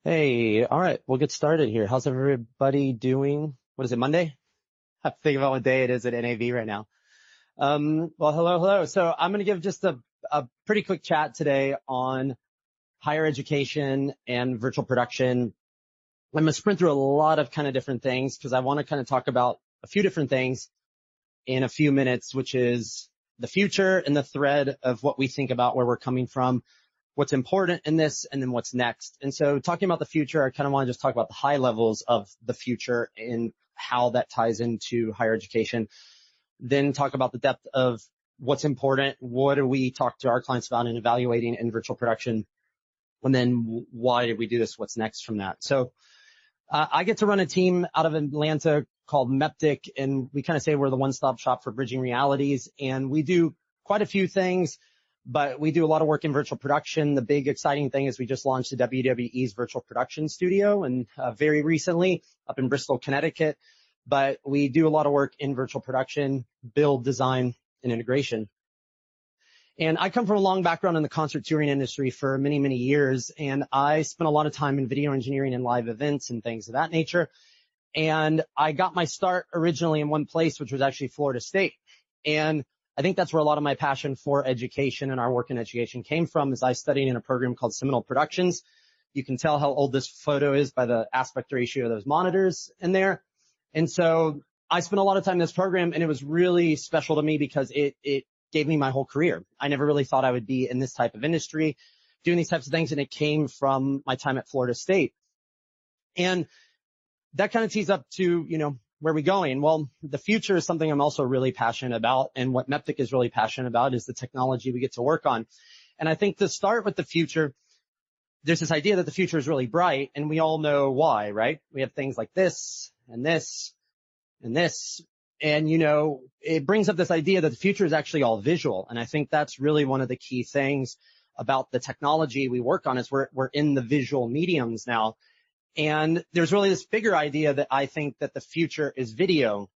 Hey, all right, we'll get started here. How's everybody doing? What is it, Monday? I have to think about what day it is at NAV right now. Well, hello. So I'm going to give just a pretty quick chat today on higher education and virtual production. I'm going to sprint through a lot of kind of different things because I want to kind of talk about a few different things in a few minutes, which is the future and the thread of what we think about where we're coming from, what's important in this, and then what's next. And so talking about the future, I kind of want to just talk about the high levels of the future and how that ties into higher education. Then talk about the depth of what's important, what do we talk to our clients about in evaluating in virtual production, and then why did we do this, what's next from that. So I get to run a team out of Atlanta called Meptik, and we kind of say we're the one-stop shop for bridging realities, and we do quite a few things, but we do a lot of work in virtual production. The big exciting thing is we just launched the WWE's virtual production studio, and very recently up in Bristol, Connecticut, but we do a lot of work in virtual production, build, design, and integration. And I come from a long background in the concert touring industry for many, many years, and I spent a lot of time in video engineering and live events and things of that nature. And I got my start originally in one place, which was actually Florida State. And I think that's where a lot of my passion for education and our work in education came from, is I studied in a program called Seminole Productions. You can tell how old this photo is by the aspect ratio of those monitors in there. And so I spent a lot of time in this program, and it was really special to me because it gave me my whole career. I never really thought I would be in this type of industry doing these types of things, and it came from my time at Florida State. And that kind of tees up to, where are we going? Well, the future is something I'm also really passionate about, and what Meptik is really passionate about is the technology we get to work on. And I think to start with the future, there's this idea that the future is really bright, and we all know why, right? We have things like this and this and this. And, it brings up this idea that the future is actually all visual. And I think that's really one of the key things about the technology we work on is we're in the visual mediums now. And there's really this bigger idea that I think that the future is video.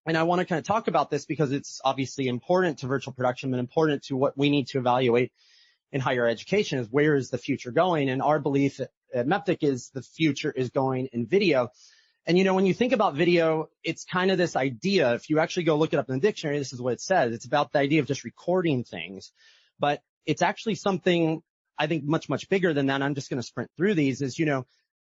And I want to kind of talk about this because it's obviously important to virtual production and important to what we need to evaluate in higher education is where is the future going? And our belief at Meptik is the future is going in video. And, when you think about video, it's kind of this idea. If you actually go look it up in the dictionary, this is what it says. It's about the idea of just recording things. But it's actually something, I think, much, much bigger than that. I'm just going to sprint through these is,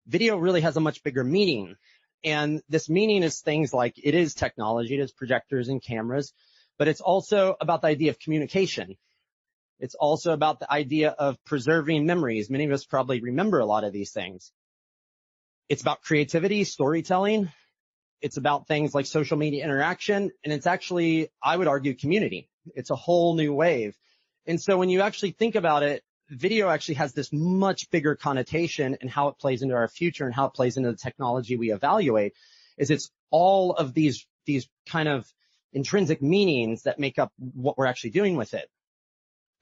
video really has a much bigger meaning. And this meaning is things like it is technology, it is projectors and cameras, but it's also about the idea of communication. It's also about the idea of preserving memories. Many of us probably remember a lot of these things. It's about creativity, storytelling. It's about things like social media interaction. And it's actually, I would argue, community. It's a whole new wave. And so when you actually think about it, video actually has this much bigger connotation in how it plays into our future and how it plays into the technology we evaluate, is it's all of these kind of intrinsic meanings that make up what we're actually doing with it.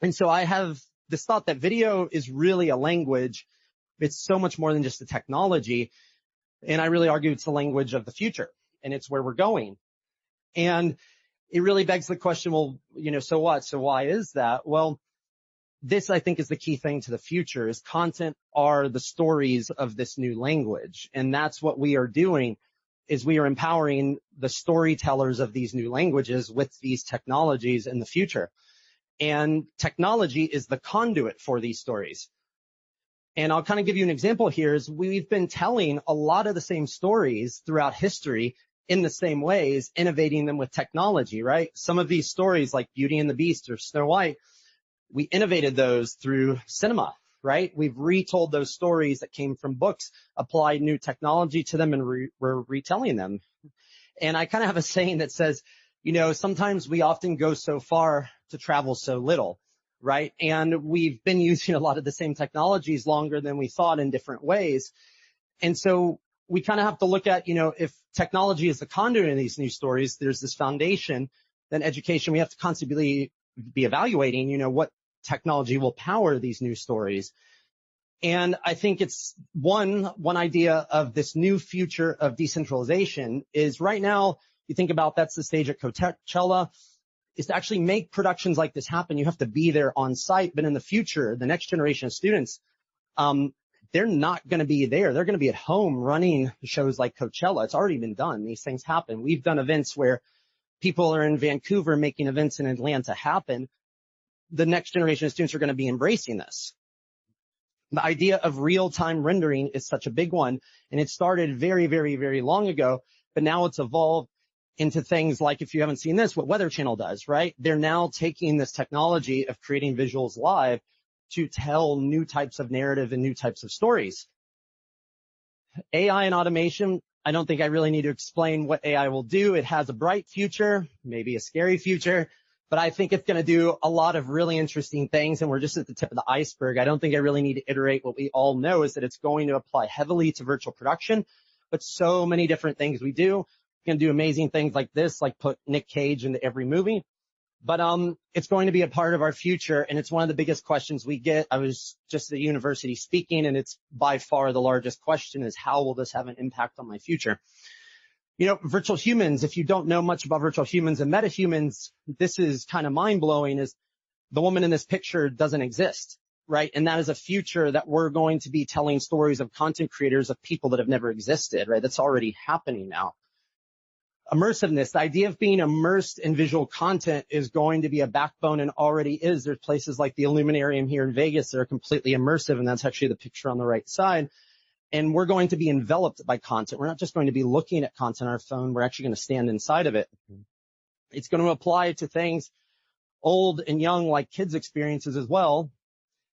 And so I have this thought that video is really a language. It's so much more than just a technology. And I really argue it's the language of the future, and it's where we're going. And it really begs the question, well, so what? So why is that? Well, this, I think, is the key thing to the future is content are the stories of this new language. And that's what we are doing is we are empowering the storytellers of these new languages with these technologies in the future. And technology is the conduit for these stories. And I'll kind of give you an example here is we've been telling a lot of the same stories throughout history in the same ways, innovating them with technology, right? Some of these stories like Beauty and the Beast or Snow White, we innovated those through cinema, right? We've retold those stories that came from books, applied new technology to them, and we're retelling them. And I kind of have a saying that says, sometimes we often go so far to travel so little. Right? And we've been using a lot of the same technologies longer than we thought in different ways. And so we kind of have to look at, if technology is the conduit in these new stories, there's this foundation, then education, we have to constantly be evaluating, what technology will power these new stories. And I think it's one idea of this new future of decentralization is right now, you think about that's the stage at Coachella. Is to actually make productions like this happen, you have to be there on site. But in the future, the next generation of students, they're not going to be there. They're going to be at home running shows like Coachella. It's already been done. These things happen. We've done events where people are in Vancouver making events in Atlanta happen. The next generation of students are going to be embracing this. The idea of real-time rendering is such a big one, and it started very, very, very long ago, but now it's evolved into things like, if you haven't seen this, what Weather Channel does, right? They're now taking this technology of creating visuals live to tell new types of narrative and new types of stories. AI and automation, I don't think I really need to explain what AI will do. It has a bright future, maybe a scary future, but I think it's going to do a lot of really interesting things, and we're just at the tip of the iceberg. I don't think I really need to iterate. What we all know is that it's going to apply heavily to virtual production, but so many different things we do. We can do amazing things like this, like put Nick Cage into every movie. But it's going to be a part of our future, and it's one of the biggest questions we get. I was just at the university speaking, and it's by far the largest question is, how will this have an impact on my future? You know, virtual humans, if you don't know much about virtual humans and metahumans, this is kind of mind-blowing, is the woman in this picture doesn't exist, right? And that is a future that we're going to be telling stories of content creators, of people that have never existed, right? That's already happening now. Immersiveness, the idea of being immersed in visual content is going to be a backbone and already is. There's places like the Illuminarium here in Vegas that are completely immersive, and that's actually the picture on the right side. And we're going to be enveloped by content. We're not just going to be looking at content on our phone. We're actually going to stand inside of it. It's going to apply to things old and young, like kids' experiences as well.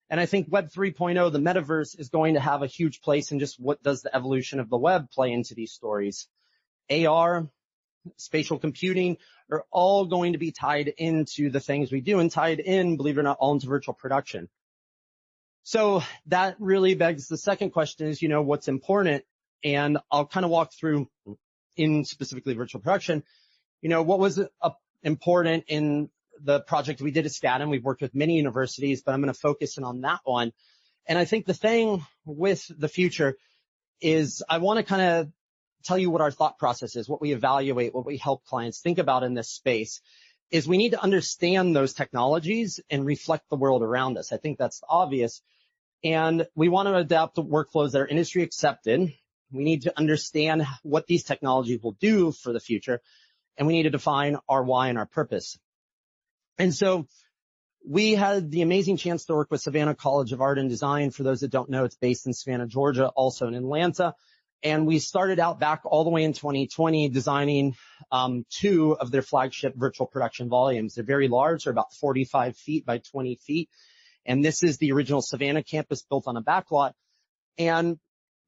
And I think Web 3.0, the metaverse, is going to have a huge place in just what does the evolution of the web play into these stories. AR, spatial computing are all going to be tied into the things we do and tied in, believe it or not, all into virtual production. So that really begs the second question is, you know, what's important? And I'll kind of walk through in specifically virtual production, you know, what was important in the project we did at SCAD, and we've worked with many universities, but I'm going to focus in on that one. And I think the thing with the future is I want to kind of tell you what our thought process is, what we evaluate, what we help clients think about in this space, is we need to understand those technologies and reflect the world around us. I think that's obvious. And we want to adapt to workflows that are industry accepted. We need to understand what these technologies will do for the future, and we need to define our why and our purpose. And so we had the amazing chance to work with Savannah College of Art and Design. For those that don't know, it's based in Savannah, Georgia, also in Atlanta. And we started out back all the way in 2020 designing 2 of their flagship virtual production volumes. They're very large. They're about 45 feet by 20 feet. And this is the original Savannah campus built on a backlot. And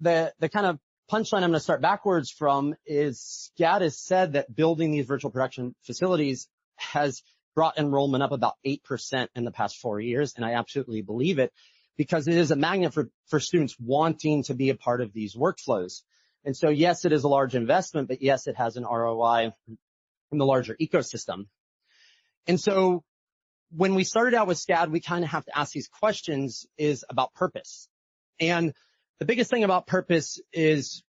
the kind of punchline I'm going to start backwards from is SCAD has said that building these virtual production facilities has brought enrollment up about 8% in the past 4 years. And I absolutely believe it, because it is a magnet for students wanting to be a part of these workflows. And so, yes, it is a large investment, but yes, it has an ROI in the larger ecosystem. And so when we started out with SCAD, we kind of have to ask these questions is about purpose. And the biggest thing about purpose is,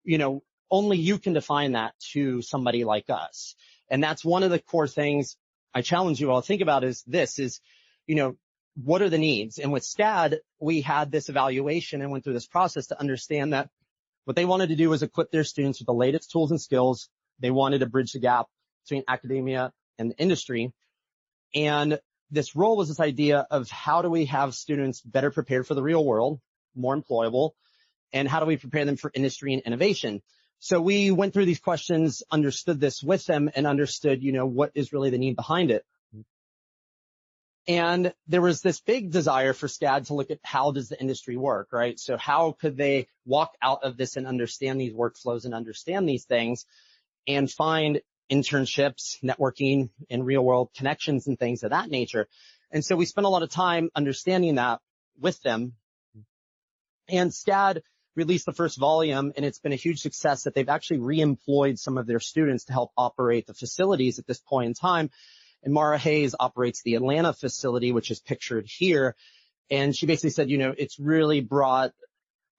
you know, only you can define that to somebody like us. And that's one of the core things I challenge you all to think about is this is, you know, what are the needs? And with SCAD, we had this evaluation and went through this process to understand that what they wanted to do was equip their students with the latest tools and skills. They wanted to bridge the gap between academia and the industry. And this role was this idea of how do we have students better prepared for the real world, more employable, and how do we prepare them for industry and innovation? So we went through these questions, understood this with them, and understood, you know, what is really the need behind it. And there was this big desire for SCAD to look at how does the industry work, right? So how could they walk out of this and understand these workflows and understand these things and find internships, networking, and real-world connections and things of that nature. And so we spent a lot of time understanding that with them. And SCAD released the first volume, and it's been a huge success that they've actually re-employed some of their students to help operate the facilities at this point in time. And Mara Hayes operates the Atlanta facility, which is pictured here. And she basically said, you know, it's really brought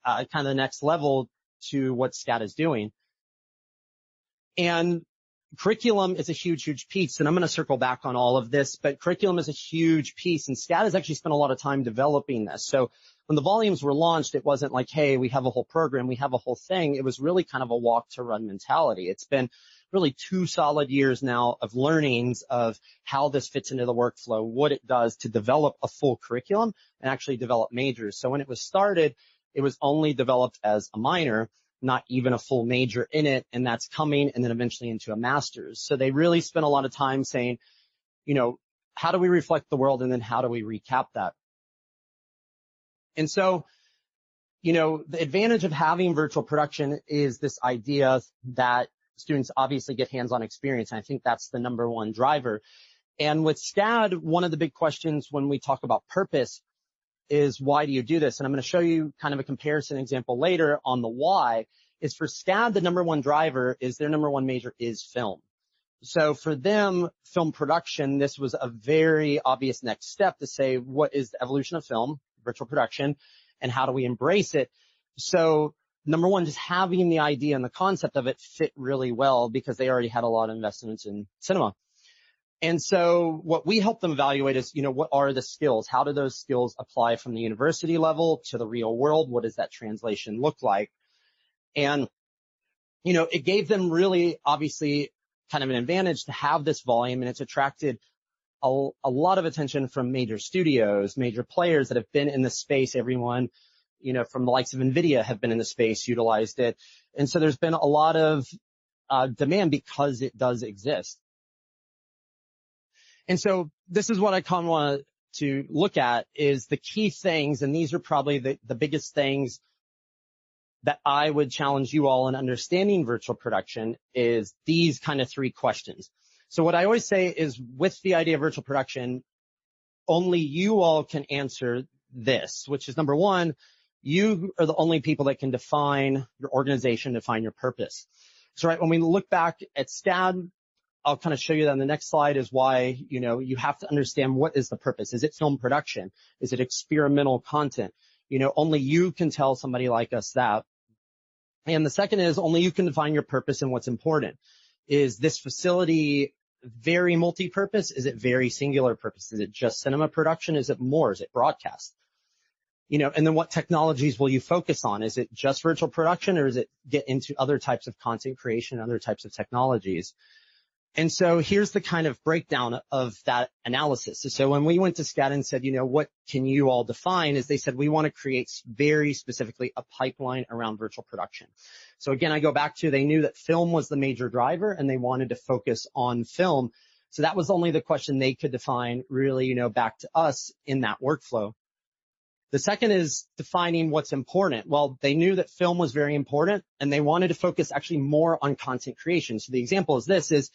kind of the next level to what SCAD is doing. And curriculum is a huge, huge piece, and I'm going to circle back on all of this, but curriculum is a huge piece, and SCAD has actually spent a lot of time developing this. So when the volumes were launched, it wasn't like, hey, we have a whole program, we have a whole thing. It was really kind of a walk to run mentality. It's been really 2 solid years now of learnings of how this fits into the workflow, what it does to develop a full curriculum and actually develop majors. So when it was started, it was only developed as a minor, not even a full major in it, and that's coming and then eventually into a master's. So they really spent a lot of time saying, how do we reflect the world and then how do we recap that? And so, the advantage of having virtual production is this idea that students obviously get hands-on experience. And I think that's the number one driver. And with SCAD, one of the big questions when we talk about purpose is, why do you do this? And I'm going to show you kind of a comparison example later on the why. Is for SCAD, the number one driver is their number one major is film. So for them, film production, this was a very obvious next step to say, what is the evolution of film, virtual production, and how do we embrace it? So number one, just having the idea and the concept of it fit really well because they already had a lot of investments in cinema. And so what we help them evaluate is, what are the skills? How do those skills apply from the university level to the real world? What does that translation look like? And, it gave them really, obviously, kind of an advantage to have this volume, and it's attracted a lot of attention from major studios, major players that have been in the space. Everyone, from the likes of NVIDIA have been in the space, utilized it. And so there's been a lot of demand because it does exist. And so this is what I kind of want to look at is the key things, and these are probably the biggest things that I would challenge you all in understanding virtual production is these kind of 3 questions. So what I always say is with the idea of virtual production, only you all can answer this, which is number one, you are the only people that can define your organization, define your purpose. So when we look back at SCAD, I'll kind of show you that on the next slide is why, you have to understand what is the purpose. Is it film production? Is it experimental content? Only you can tell somebody like us that. And the second is only you can define your purpose and what's important. Is this facility very multi-purpose? Is it very singular purpose? Is it just cinema production? Is it more? Is it broadcast? And then what technologies will you focus on? Is it just virtual production or is it get into other types of content creation, other types of technologies? And so here's the kind of breakdown of that analysis. So when we went to SCAD and said, what can you all define? Is they said, we want to create very specifically a pipeline around virtual production. So again, I go back to, they knew that film was the major driver and they wanted to focus on film. So that was only the question they could define really, back to us in that workflow. The second is defining what's important. Well, they knew that film was very important and they wanted to focus actually more on content creation. So the example is this is,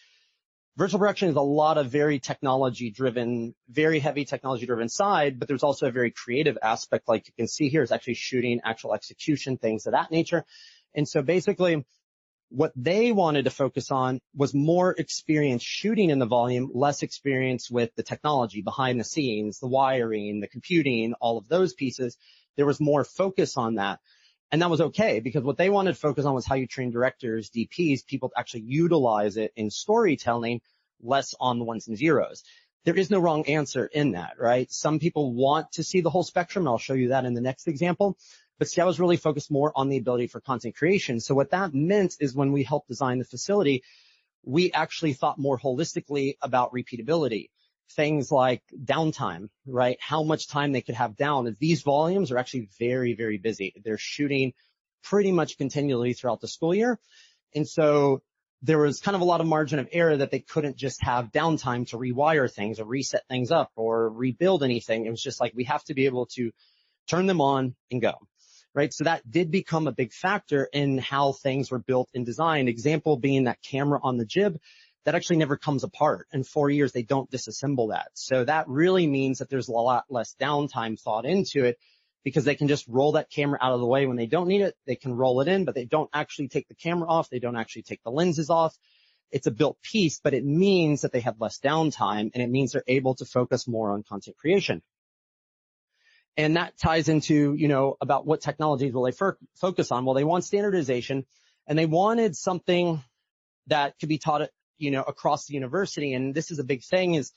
virtual production is a lot of very technology-driven, very heavy technology-driven side, but there's also a very creative aspect. Like you can see here is actually shooting, actual execution, things of that nature. And so basically what they wanted to focus on was more experience shooting in the volume, less experience with the technology behind the scenes, the wiring, the computing, all of those pieces. There was more focus on that. And that was okay because what they wanted to focus on was how you train directors, DPs, people to actually utilize it in storytelling, less on the ones and zeros. There is no wrong answer in that, right? Some people want to see the whole spectrum, and I'll show you that in the next example. But see, I was really focused more on the ability for content creation. So what that meant is when we helped design the facility, we actually thought more holistically about repeatability. Things like downtime, right? How much time they could have down. These volumes are actually very, very busy. They're shooting pretty much continually throughout the school year. And so there was kind of a lot of margin of error that they couldn't just have downtime to rewire things or reset things up or rebuild anything. It was just like, we have to be able to turn them on and go, right? So that did become a big factor in how things were built and designed. Example being that camera on the jib. That actually never comes apart. In 4 years, they don't disassemble that. So that really means that there's a lot less downtime thought into it because they can just roll that camera out of the way when they don't need it. They can roll it in, but they don't actually take the camera off. They don't actually take the lenses off. It's a built piece, but it means that they have less downtime, and it means they're able to focus more on content creation. And that ties into, about what technologies will they focus on. Well, they want standardization, and they wanted something that could be taught across the university. And this is a big thing is,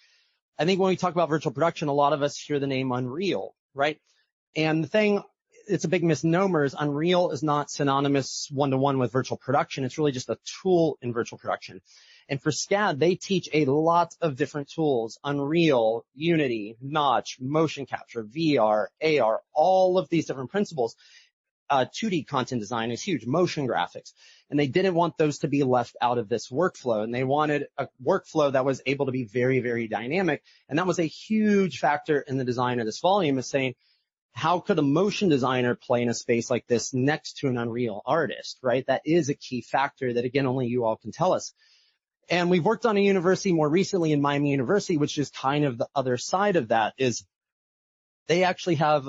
I think when we talk about virtual production, a lot of us hear the name Unreal, right? And the thing, it's a big misnomer, is Unreal is not synonymous one-to-one with virtual production. It's really just a tool in virtual production. And for SCAD, they teach a lot of different tools: Unreal, Unity, Notch, motion capture, VR, AR, all of these different principles. 2D content design is huge, motion graphics. And they didn't want those to be left out of this workflow. And they wanted a workflow that was able to be very, very dynamic. And that was a huge factor in the design of this volume, is saying, how could a motion designer play in a space like this next to an Unreal artist, right? That is a key factor that, again, only you all can tell us. And we've worked on a university more recently in Miami University, which is kind of the other side of that, is they actually have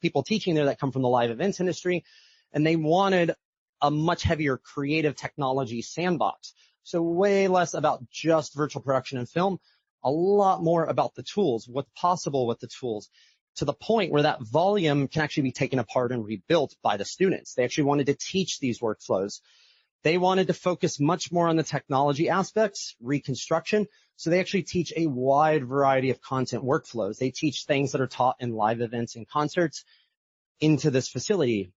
people teaching there that come from the live events industry, and they wanted a much heavier creative technology sandbox. So way less about just virtual production and film, a lot more about the tools, what's possible with the tools, to the point where that volume can actually be taken apart and rebuilt by the students. They actually wanted to teach these workflows. They wanted to focus much more on the technology aspects, reconstruction. So they actually teach a wide variety of content workflows. They teach things that are taught in live events and concerts into this facility.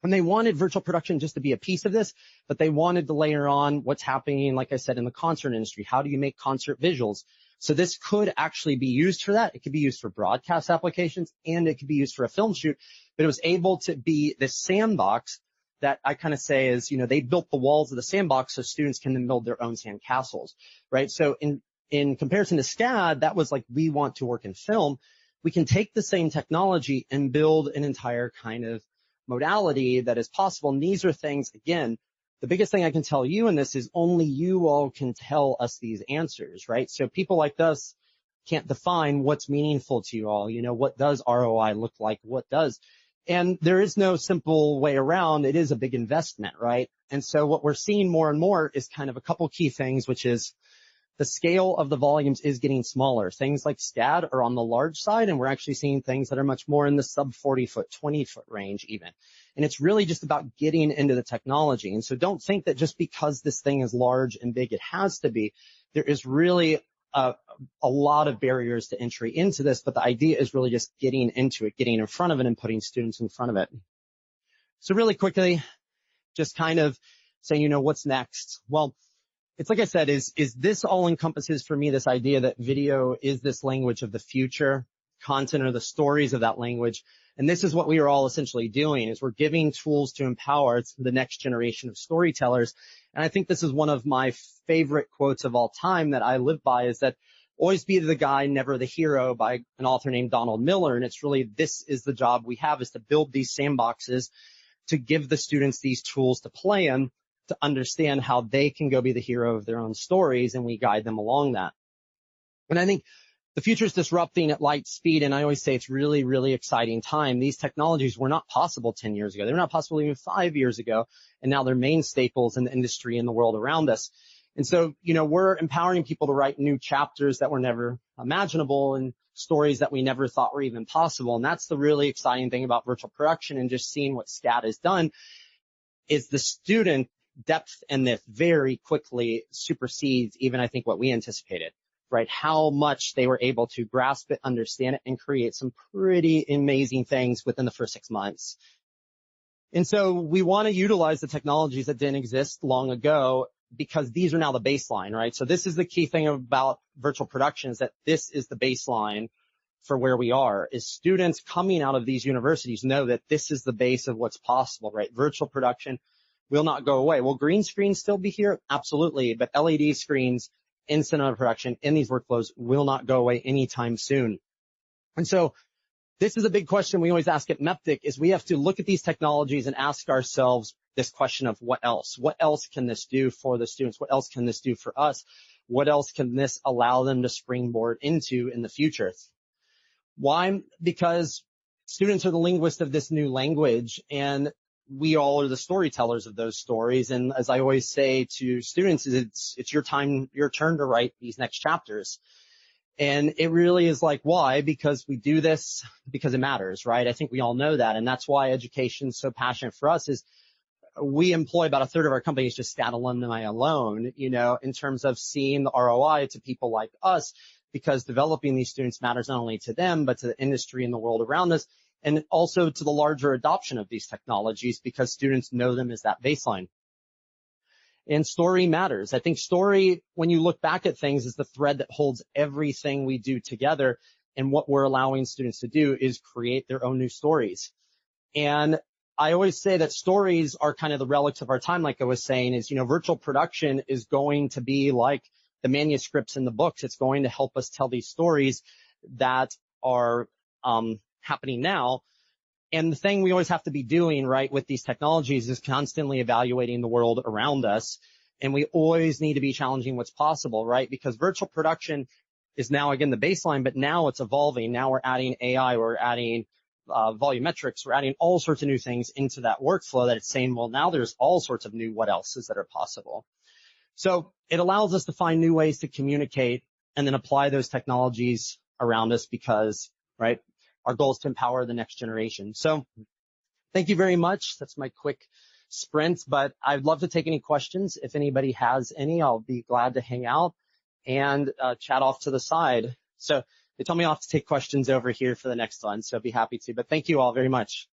And they wanted virtual production just to be a piece of this, but they wanted to layer on what's happening, like I said, in the concert industry. How do you make concert visuals? So this could actually be used for that. It could be used for broadcast applications, and it could be used for a film shoot. But it was able to be this sandbox that I kind of say is, they built the walls of the sandbox so students can then build their own sand castles, right? So in comparison to SCAD, that was like, we want to work in film. We can take the same technology and build an entire kind of modality that is possible. And these are things, again, the biggest thing I can tell you in this is only you all can tell us these answers, right? So people like us can't define what's meaningful to you all. What does ROI look like? What does? And there is no simple way around. It is a big investment, right? And so what we're seeing more and more is kind of a couple key things, which is the scale of the volumes is getting smaller. Things like SCAD are on the large side, and we're actually seeing things that are much more in the sub 40-foot, 20-foot range even. And it's really just about getting into the technology. And so don't think that just because this thing is large and big, it has to be. There is really a lot of barriers to entry into this, but the idea is really just getting into it, getting in front of it, and putting students in front of it. So really quickly, just kind of saying, what's next? Well, it's like I said, is this all encompasses for me this idea that video is this language of the future, content are the stories of that language. And this is what we are all essentially doing, is we're giving tools to empower the next generation of storytellers. And I think this is one of my favorite quotes of all time that I live by, is that always be the guy, never the hero, by an author named Donald Miller. And it's really, this is the job we have, is to build these sandboxes, to give the students these tools to play in, to understand how they can go be the hero of their own stories, and we guide them along that. And I think the future is disrupting at light speed, and I always say it's really, really exciting time. These technologies were not possible 10 years ago. They were not possible even 5 years ago, and now they're main staples in the industry and the world around us. And so, we're empowering people to write new chapters that were never imaginable, and stories that we never thought were even possible. And that's the really exciting thing about virtual production, and just seeing what SCAD has done, is the student depth in this very quickly supersedes even, I think, what we anticipated, right? How much they were able to grasp it, understand it, and create some pretty amazing things within the first 6 months. And so we want to utilize the technologies that didn't exist long ago, because these are now the baseline, right? So this is the key thing about virtual production, is that this is the baseline for where we are, is students coming out of these universities know that this is the base of what's possible, right? Virtual production will not go away. Will green screens still be here? Absolutely. But LED screens in cinema production, in these workflows, will not go away anytime soon. And so this is a big question we always ask at Meptik, is we have to look at these technologies and ask ourselves this question of what else? What else can this do for the students? What else can this do for us? What else can this allow them to springboard into in the future? Why? Because students are the linguists of this new language, and we all are the storytellers of those stories. And as I always say to students, it's your turn to write these next chapters. And it really is like, why? Because we do this because it matters, right? I think we all know that. And that's why education is so passionate for us, is we employ about a third of our company is just SCAD alumni alone, in terms of seeing the ROI to people like us, because developing these students matters not only to them, but to the industry and the world around us. and also to the larger adoption of these technologies because students know them as that baseline. And story matters. I think story, when you look back at things, is the thread that holds everything we do together. And what we're allowing students to do is create their own new stories. And I always say that stories are kind of the relics of our time, like I was saying, is, virtual production is going to be like the manuscripts and the books. It's going to help us tell these stories that are happening now. And the thing we always have to be doing, right, with these technologies is constantly evaluating the world around us. And we always need to be challenging what's possible, right? Because virtual production is now, again, the baseline, but now it's evolving. Now we're adding AI, we're adding volumetrics, we're adding all sorts of new things into that workflow that it's saying, well, now there's all sorts of new what else's that are possible. So it allows us to find new ways to communicate and then apply those technologies around us because, right, our goal is to empower the next generation. So thank you very much. That's my quick sprint, but I'd love to take any questions. If anybody has any, I'll be glad to hang out and chat off to the side. So they told me I'll have to take questions over here for the next one, so I'd be happy to. But thank you all very much.